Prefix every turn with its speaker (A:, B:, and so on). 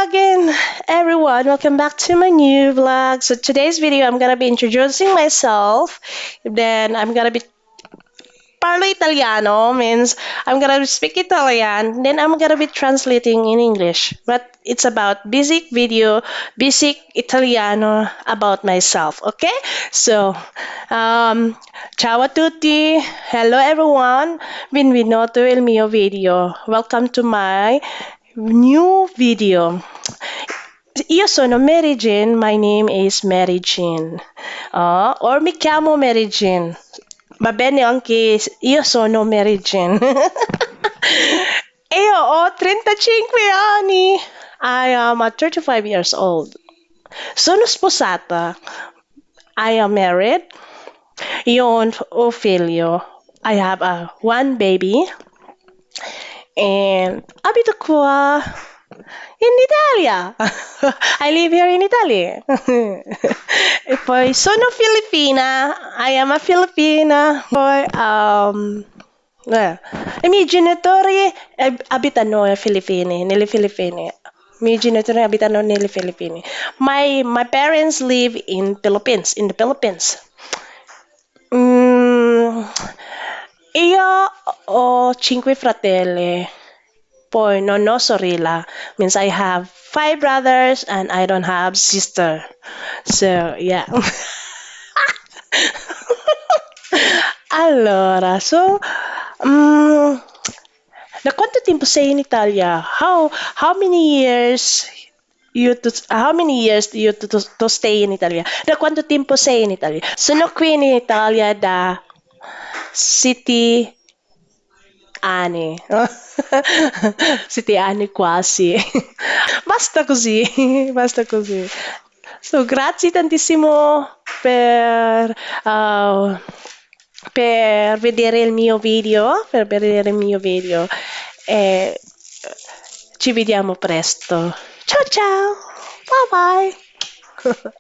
A: again, everyone. Welcome back to my new vlog. So today's video, I'm gonna be introducing myself. Then I'm gonna be parlo Italiano, means I'm gonna speak Italian. Then I'm gonna be translating in English. But it's about basic video, basic Italiano about myself. Okay? So, ciao a tutti. Hello everyone. Benvenuto il mio video. Welcome to my new video. Io sono Mary Jane, my name is Mary Jane. Or mi chiamo Mary Jane. Va bene anche io sono Mary Jane. Io ho 35 anni. I am 35 years old. Sono sposata. I am married. Io ho un figlio. I have one baby. And abito qua in Italia. I live here in Italy. E poi sono Filipina. I am a Filipina. Poi, i miei genitori abitano nelle Filippine. I miei genitori abitano nelle Filippine. My parents live in the Philippines. Io ho 5 fratelli. Poi non ho sorella. Means I have 5 brothers and I don't have sister. So, yeah. Allora, da quanto tempo sei in Italia? How many years do you to stay in Italia? Da quanto tempo sei in Italia? Sono qui in Italia da 7 anni. 7 anni quasi. Basta così, basta così. So, grazie tantissimo per vedere il mio video, e ci vediamo presto. Ciao ciao, bye bye.